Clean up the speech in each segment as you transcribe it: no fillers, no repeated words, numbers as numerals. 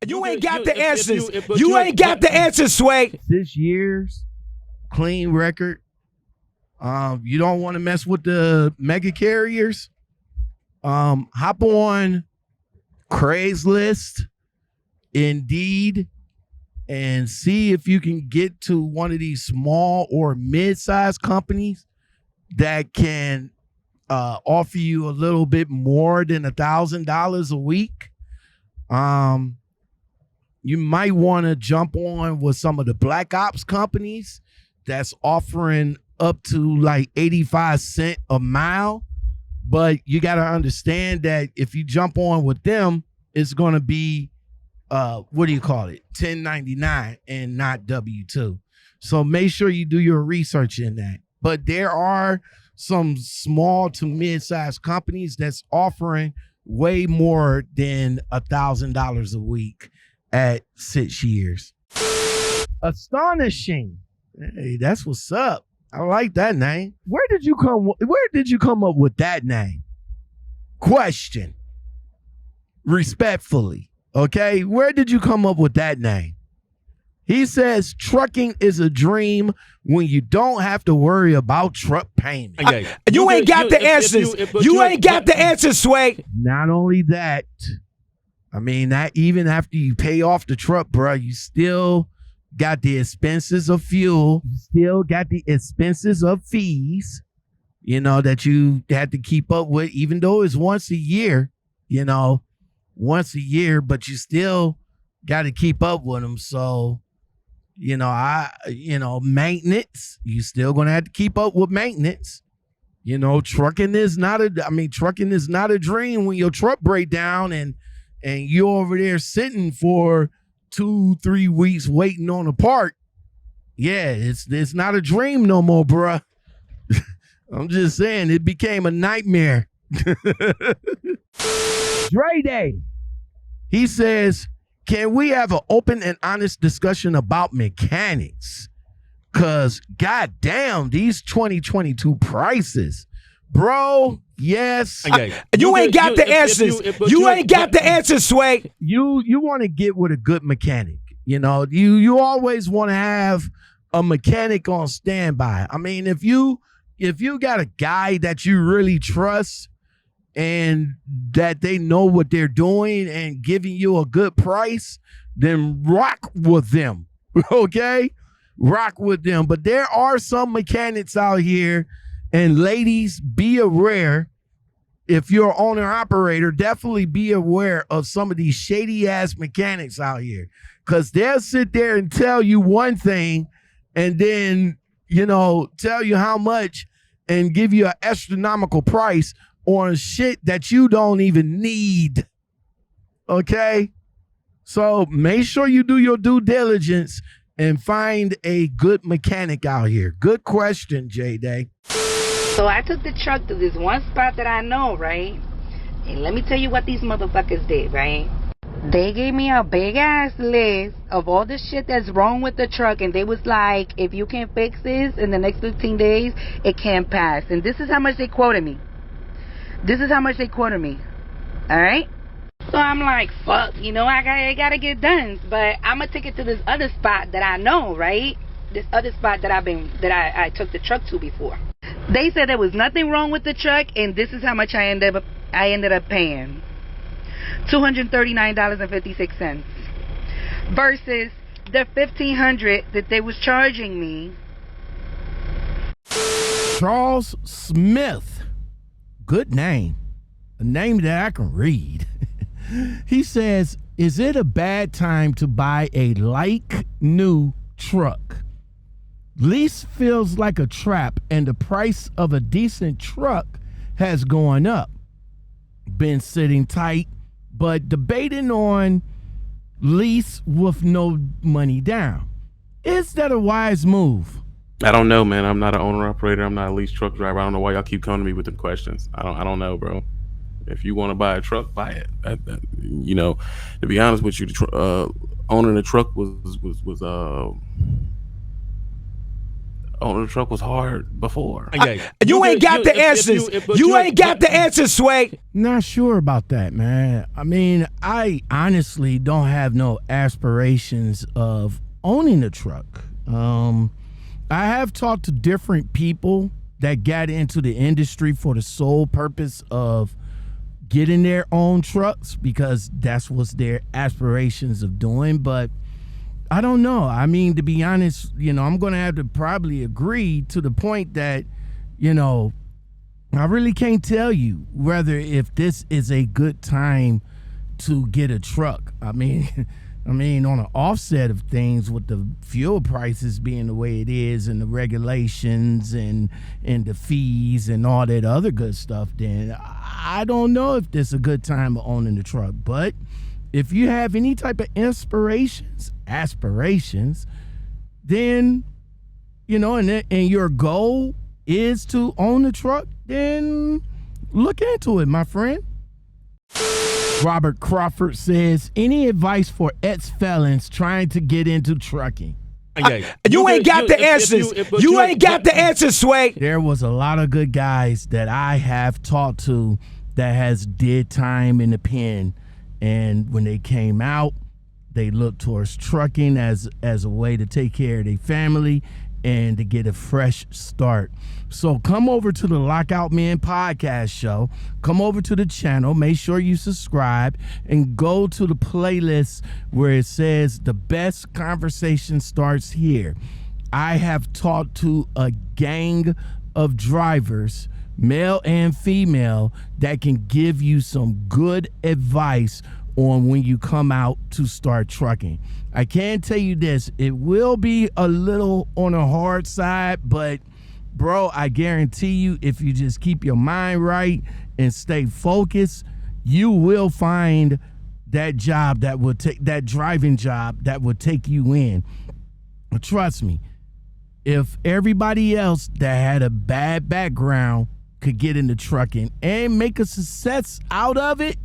You ain't got the answers. You ain't got the answers, Sway. 6 years, clean record. You don't want to mess with the mega carriers. Hop on Craigslist, Indeed, and see if you can get to one of these small or mid-sized companies that can offer you a little bit more than $1,000 a week. You might want to jump on with some of the black ops companies that's offering up to like 85 cents a mile. But you got to understand that if you jump on with them, it's going to be, 1099 and not W-2. So make sure you do your research in that. But there are some small to mid-sized companies that's offering way more than $1,000 a week at 6 years. Astonishing. Hey, that's what's up. I like that name. Where did you come up with that name? Question. Respectfully. Okay? Where did you come up with that name? He says trucking is a dream when you don't have to worry about truck payment. You ain't got the answers. You ain't got the answers, Sway. Not only that, I mean, that even after you pay off the truck, bro, you still got the expenses of fuel. You still got the expenses of fees, that you had to keep up with, even though it's once a year, but you still got to keep up with them. So, maintenance, you still going to have to keep up with maintenance. Trucking is not a dream when your truck break down and you're over there sitting for 2-3 weeks waiting on a part. Yeah, it's not a dream no more, bruh. I'm just saying, it became a nightmare. Dre Day. He says, can we have an open and honest discussion about mechanics? Because, goddamn, these 2022 prices. Bro, yes. You ain't got the answers. You ain't got the answers, Sway. You want to get with a good mechanic. You always want to have a mechanic on standby. I mean, if you got a guy that you really trust and that they know what they're doing and giving you a good price, then rock with them. Okay? Rock with them. But there are some mechanics out here, and ladies, be aware. If you're an owner operator, definitely be aware of some of these shady ass mechanics out here, because they'll sit there and tell you one thing and then, tell you how much and give you an astronomical price on shit that you don't even need. Okay? So make sure you do your due diligence and find a good mechanic out here. Good question, J-Day. So I took the truck to this one spot that I know, right? And let me tell you what these motherfuckers did, right? They gave me a big ass list of all the shit that's wrong with the truck, and they was like, if you can't fix this in the next 15 days, it can't pass. And this is how much they quoted me. Alright? So I'm like, fuck, I gotta get done. But I'm gonna take it to this other spot that I know, right? This other spot that I took the truck to before. They said there was nothing wrong with the truck, and this is how much I ended up paying. $239.56 versus the $1,500 that they was charging me. Charles Smith. Good name. A name that I can read. He says, is it a bad time to buy a like new truck? Lease feels like a trap, and the price of a decent truck has gone up. Been sitting tight, but debating on lease with no money down. Is that a wise move? I don't know, man. I'm not an owner operator. I'm not a lease truck driver. I don't know why y'all keep coming to me with them questions. I don't know, bro. If you want to buy a truck, buy it. To be honest with you, owning a truck was owning a truck was hard before. You ain't got the answers. You ain't got the answers, Sway. Not sure about that, man. I mean, I honestly don't have no aspirations of owning a truck. I have talked to different people that got into the industry for the sole purpose of getting their own trucks because that's what their aspirations of doing. But I don't know. I mean, to be honest, I'm going to have to probably agree to the point that, I really can't tell you whether if this is a good time to get a truck. I mean, on an offset of things with the fuel prices being the way it is and the regulations and the fees and all that other good stuff, then I don't know if this is a good time of owning the truck. But if you have any type of aspirations, then, and your goal is to own the truck, then look into it, my friend. Robert Crawford says, any advice for ex-felons trying to get into trucking? You ain't got the answers. You ain't got the answers, Sway. There was a lot of good guys that I have talked to that has did time in the pen, and when they came out, they looked towards trucking as a way to take care of their family and to get a fresh start. So come over to the Lockoutmen podcast show. Come over to the channel. Make sure you subscribe and go to the playlist where it says the best conversation starts here. I have talked to a gang of drivers, male and female, that can give you some good advice on when you come out to start trucking. I can tell you this, it will be a little on the hard side, but bro, I guarantee you, if you just keep your mind right and stay focused, you will find that job that will take that driving job that will take you in. But trust me, if everybody else that had a bad background could get into trucking and make a success out of it,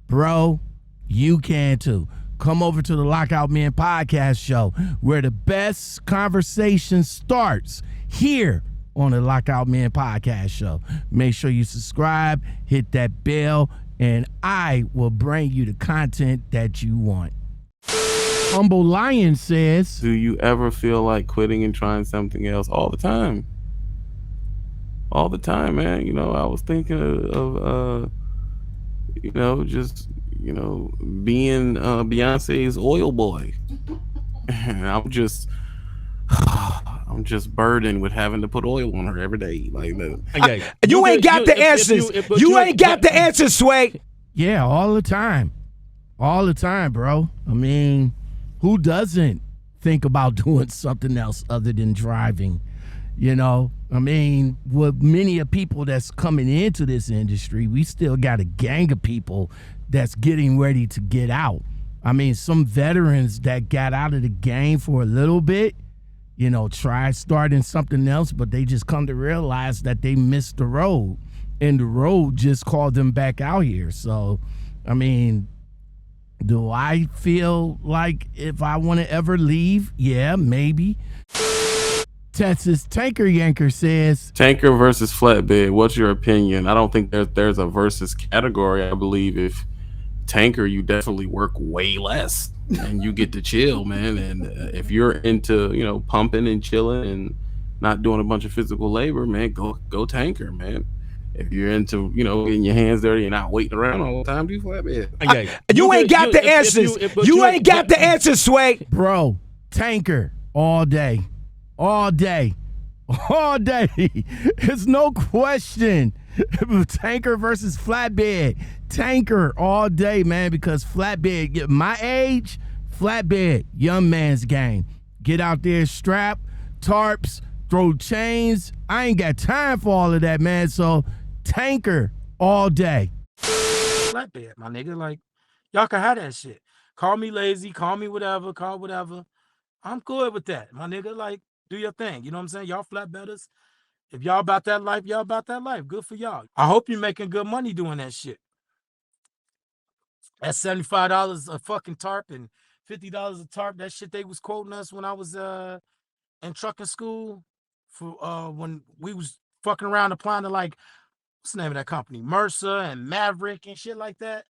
bro, you can too. Come over to the Lockoutmen podcast show where the best conversation starts here on the Lockoutmen podcast show. Make sure you subscribe, hit that bell, and I will bring you the content that you want. Humble Lion says, do you ever feel like quitting and trying something else? All the time. All the time, man. I was thinking of just being Beyonce's oil boy. And I'm just burdened with having to put oil on her every day. Like that. You ain't got the answers. You ain't got the answers, Sway. Yeah, all the time. All the time, bro. I mean, who doesn't think about doing something else other than driving? I mean, with many of people that's coming into this industry, we still got a gang of people that's getting ready to get out. I mean, some veterans that got out of the game for a little bit, tried starting something else, but they just come to realize that they missed the road, and the road just called them back out here. So, I mean, do I feel like if I want to ever leave? Yeah, maybe. Texas Tanker Yanker says, tanker versus flatbed, what's your opinion? I don't think there's a versus category. I believe if tanker, you definitely work way less and you get to chill, man. And if you're into pumping and chilling and not doing a bunch of physical labor, man, go tanker, man. If you're into getting your hands dirty and not waiting around all the time, do flatbed. You ain't got the answers. You ain't got the answers, Sway. Bro, tanker all day. All day. All day. It's no question. Tanker versus flatbed. Tanker all day, man, because flatbed, my age, flatbed, young man's game. Get out there, strap, tarps, throw chains. I ain't got time for all of that, man. So tanker all day. Flatbed, my nigga. Like, y'all can have that shit. Call me lazy, call me whatever, call whatever. I'm good with that, my nigga. Like, do your thing. You know what I'm saying? Y'all flatbedders. If y'all about that life, y'all about that life. Good for y'all. I hope you're making good money doing that shit. That's $75 a fucking tarp and $50 a tarp. That shit they was quoting us when I was in trucking school. for when we was fucking around applying to like, what's the name of that company? Mercer and Maverick and shit like that.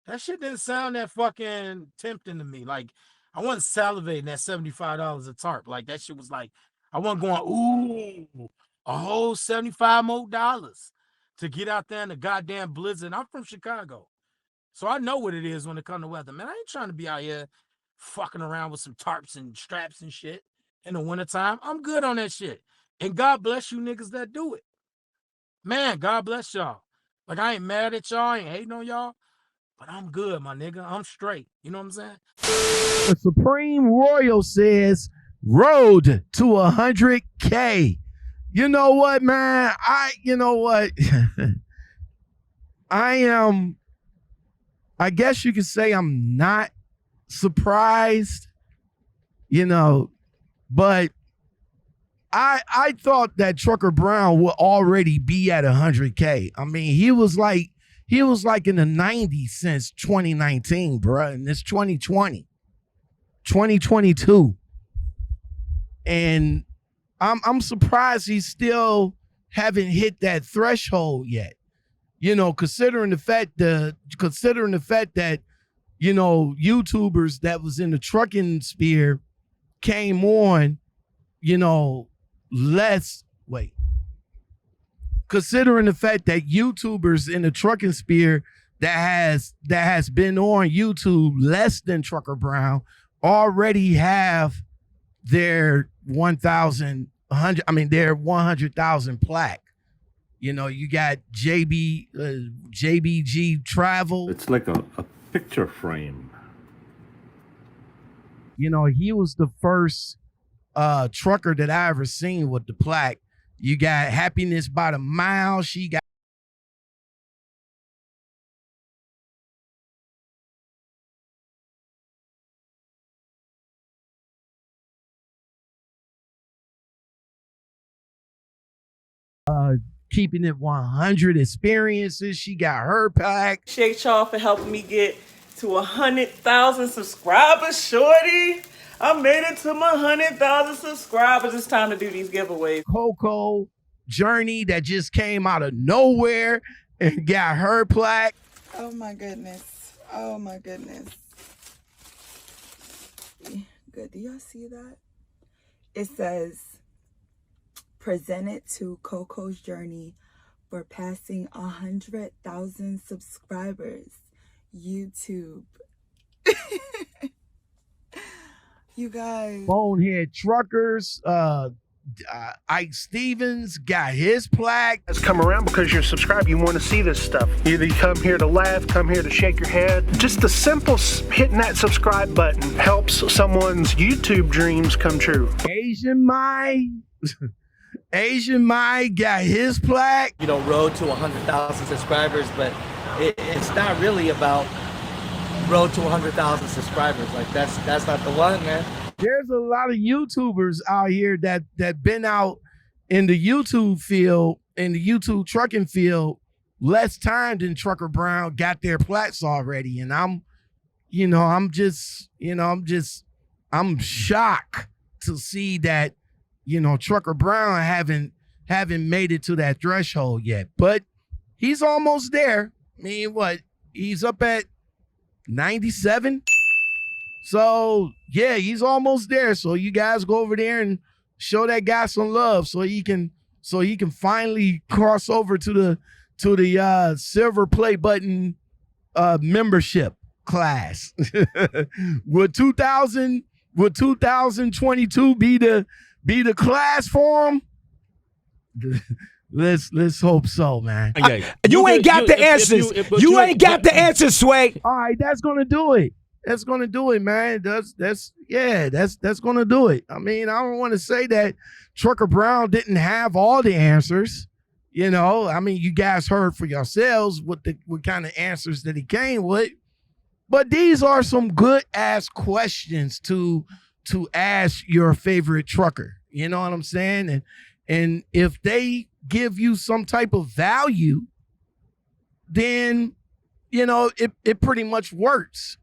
That shit didn't sound that fucking tempting to me. Like, I wasn't salivating at $75 a tarp. Like, that shit was like, I wasn't going, ooh, a whole $75 more to get out there in the goddamn blizzard. I'm from Chicago, so I know what it is when it comes to weather. Man, I ain't trying to be out here fucking around with some tarps and straps and shit in the wintertime. I'm good on that shit. And God bless you niggas that do it. Man, God bless y'all. Like, I ain't mad at y'all, I ain't hating on y'all, but I'm good, my nigga. I'm straight. You know what I'm saying? The Supreme Royal says, road to 100K. You know what, man? You know what? I guess you could say I'm not surprised, you know, but I thought that Trucker Brown would already be at 100K. I mean, he was like in the 90s since 2019, bruh, and it's 2020, 2022. And I'm surprised he still haven't hit that threshold yet. You know, considering the fact that, you know, YouTubers that was in the trucking sphere came on, you know, considering the fact that YouTubers in the trucking sphere that has been on YouTube less than Trucker Brown already have their 100,000 plaque. You know, you got JBG Travel. It's like a picture frame. You know, he was the first trucker that I ever seen with the plaque. You got Happiness by the Mile. She got Keeping It 100 experiences. She got her plaque. Appreciate y'all for helping me get to 100,000 subscribers, shorty. I made it to my 100,000 subscribers. It's time to do these giveaways. Coco Journey that just came out of nowhere and got her plaque. Oh my goodness. Oh my goodness. Good. Do y'all see that? It says, presented to Coco's Journey for passing 100,000 subscribers. YouTube. You guys. Bonehead Truckers, Ike Stevens got his plaque. Let's come around because you're subscribed. You want to see this stuff. Either you come here to laugh, come here to shake your head. Just the simple hitting that subscribe button helps someone's YouTube dreams come true. Asian Mai got his plaque. You know, road to 100,000 subscribers, but it's not really about road to 100,000 subscribers. Like that's not the one, man. There's a lot of YouTubers out here that been out in the YouTube field, in the YouTube trucking field, less time than Trucker Brown got their plaques already. And I'm shocked to see that, you know, Trucker Brown haven't made it to that threshold yet. But he's almost there. I mean, what? He's up at 97. So yeah, he's almost there. So you guys go over there and show that guy some love so he can finally cross over to the silver play button membership class. Would 2022 be the class for him? Let's hope so, man. You ain't got the answers. You ain't got the answers, Sway. All right, that's gonna do it. That's gonna do it, man. That's gonna do it. I mean, I don't want to say that Trucker Brown didn't have all the answers. You know, I mean, you guys heard for yourselves what kind of answers that he came with. But these are some good ass questions to ask your favorite trucker. You know what I'm saying? And if they give you some type of value, then, you know, it pretty much works.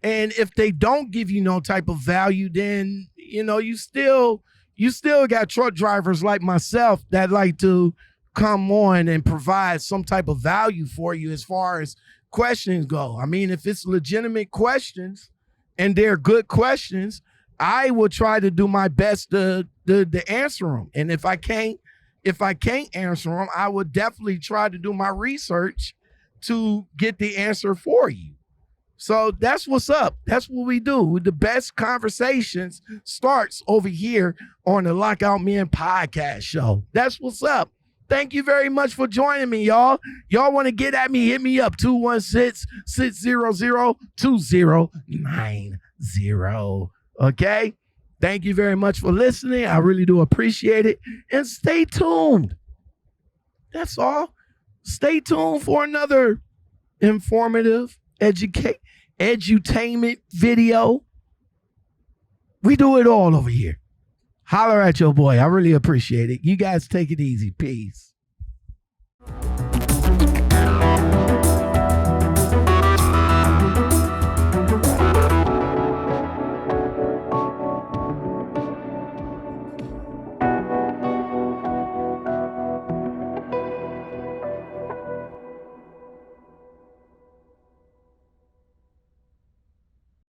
And if they don't give you no type of value, then, you know, you still you still got truck drivers like myself that like to come on and provide some type of value for you as far as questions go. I mean, if it's legitimate questions and they're good questions, I will try to do my best to answer them. And if I can't answer them, I would definitely try to do my research to get the answer for you. So that's what's up. That's what we do. The best conversations starts over here on the Lockoutmen podcast show. That's what's up. Thank you very much for joining me, y'all. Y'all want to get at me, hit me up, 216-600-2090. Okay? Thank you very much for listening. I really do appreciate it. And stay tuned. That's all. Stay tuned for another informative, edutainment video. We do it all over here. Holler at your boy. I really appreciate it. You guys take it easy. Peace.